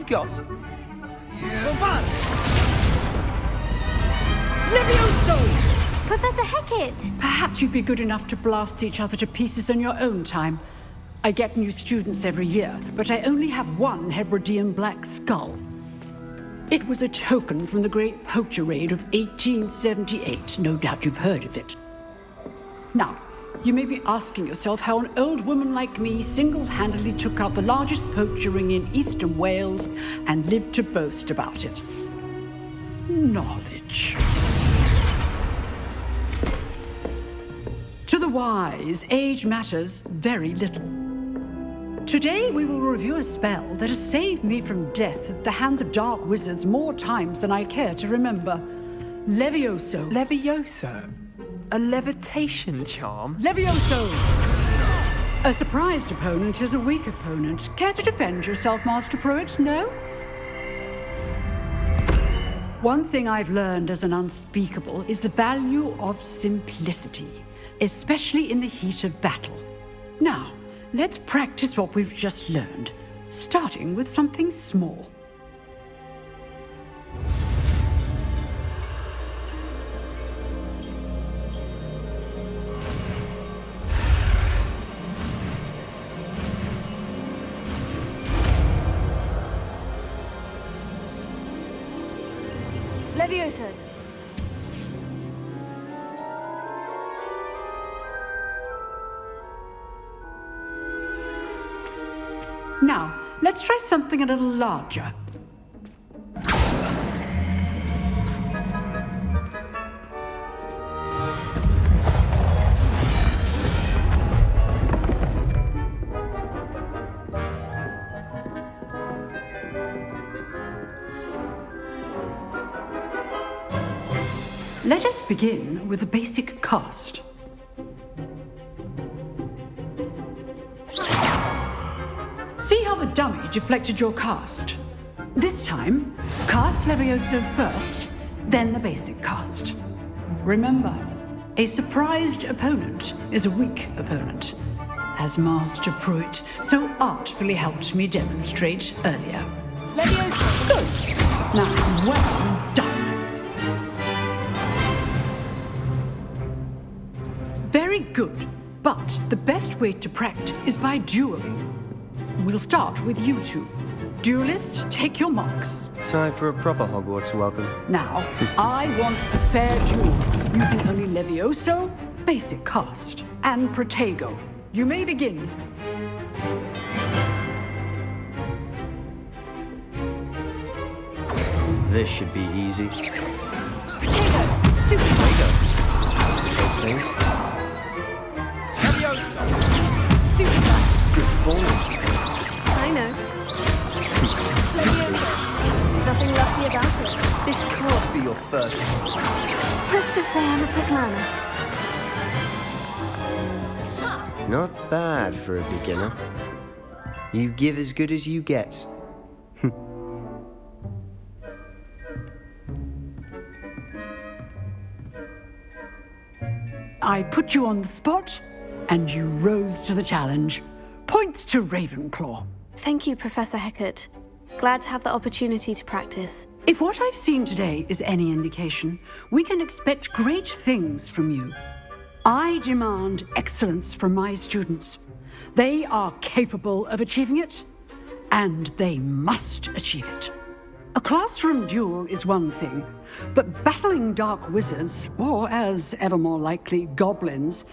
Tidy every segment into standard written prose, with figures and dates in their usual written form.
I've got... Levioso! Professor Hecat! Perhaps you'd be good enough to blast each other to pieces in your own time. I get new students every year, but I only have one Hebridean black skull. It was a token from the Great Poacher Raid of 1878. No doubt you've heard of it. Now, you may be asking yourself how an old woman like me single-handedly took out the largest poacher ring in eastern Wales and lived to boast about it. Knowledge. To the wise, age matters very little. Today we will review a spell that has saved me from death at the hands of dark wizards more times than I care to remember. Levioso. Levioso? A levitation charm? Levioso! A surprised opponent is a weak opponent. Care to defend yourself, Master Pruitt? No? One thing I've learned as an unspeakable is the value of simplicity, especially in the heat of battle. Now, let's practice what we've just learned, starting with something small. Levioso! Now, let's try something a little larger. Let us begin with a basic cast. See how the dummy deflected your cast? This time, cast Levioso first, then the basic cast. Remember, a surprised opponent is a weak opponent, as Master Pruitt so artfully helped me demonstrate earlier. Levioso! Good. Now, well done. Very good, but the best way to practice is by dueling. We'll start with you two. Duelists, take your marks. Time for a proper Hogwarts welcome. Now, I want a fair duel, using only Levioso, basic cast, and Protego. You may begin. This should be easy. Protego! Stupid! Those things. Levioso! Stupid! Good form. I know. Levioso! Nothing lucky about it. This can't be your first. Let's just say I'm a quick learner. Not bad for a beginner. You give as good as you get. I put you on the spot, and you rose to the challenge. Points to Ravenclaw. Thank you, Professor Hecat. Glad to have the opportunity to practice. If what I've seen today is any indication, we can expect great things from you. I demand excellence from my students. They are capable of achieving it, and they must achieve it. A classroom duel is one thing, but battling dark wizards, or as ever more likely, goblins,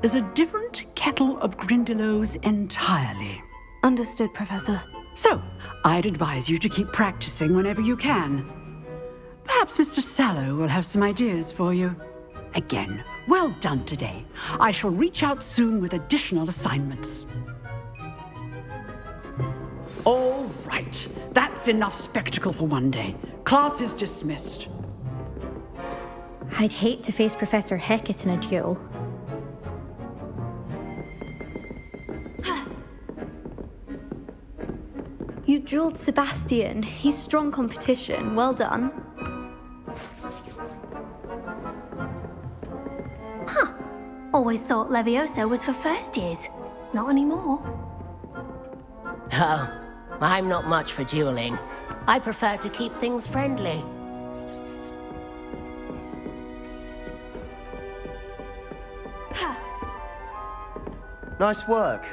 is a different kettle of Grindylows entirely. Understood, Professor. So, I'd advise you to keep practicing whenever you can. Perhaps Mr. Sallow will have some ideas for you. Again, well done today. I shall reach out soon with additional assignments. All right, that's enough spectacle for one day. Class is dismissed. I'd hate to face Professor Hecat in a duel. You dueled Sebastian. He's strong competition. Well done. Huh. Always thought Levioso was for first years. Not anymore. Oh, I'm not much for dueling. I prefer to keep things friendly. Nice work.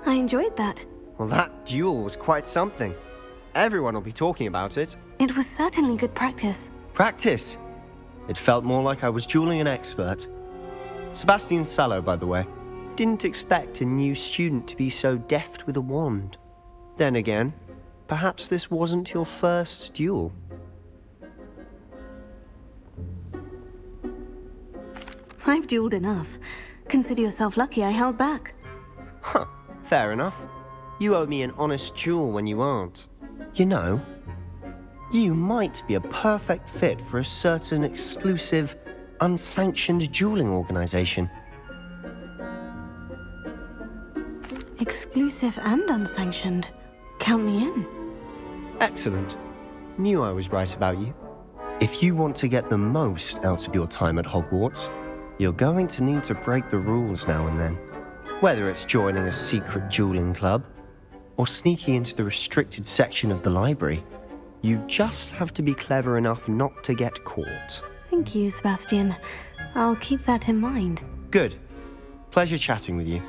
I enjoyed that. Well, that duel was quite something. Everyone will be talking about it. It was certainly good practice. Practice. It felt more like I was dueling an expert. Sebastian Sallow, by the way. Didn't expect a new student to be so deft with a wand. Then again, perhaps this wasn't your first duel. I've dueled enough. Consider yourself lucky I held back. Huh, fair enough. You owe me an honest duel when you aren't. You know, you might be a perfect fit for a certain exclusive, unsanctioned dueling organization. Exclusive and unsanctioned. Count me in. Excellent. Knew I was right about you. If you want to get the most out of your time at Hogwarts, you're going to need to break the rules now and then. Whether it's joining a secret dueling club, or sneaking into the restricted section of the library, you just have to be clever enough not to get caught. Thank you, Sebastian. I'll keep that in mind. Good. Pleasure chatting with you.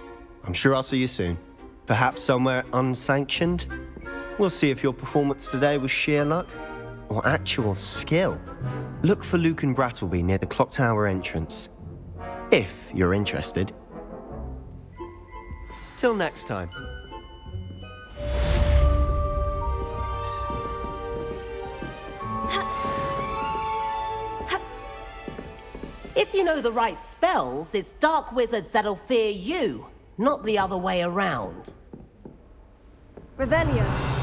I'm sure I'll see you soon. Perhaps somewhere unsanctioned? We'll see if your performance today was sheer luck or actual skill. Look for Luke and Brattleby near the clock tower entrance, if you're interested. Till next time. If you know the right spells, it's dark wizards that'll fear you, not the other way around. Revelio.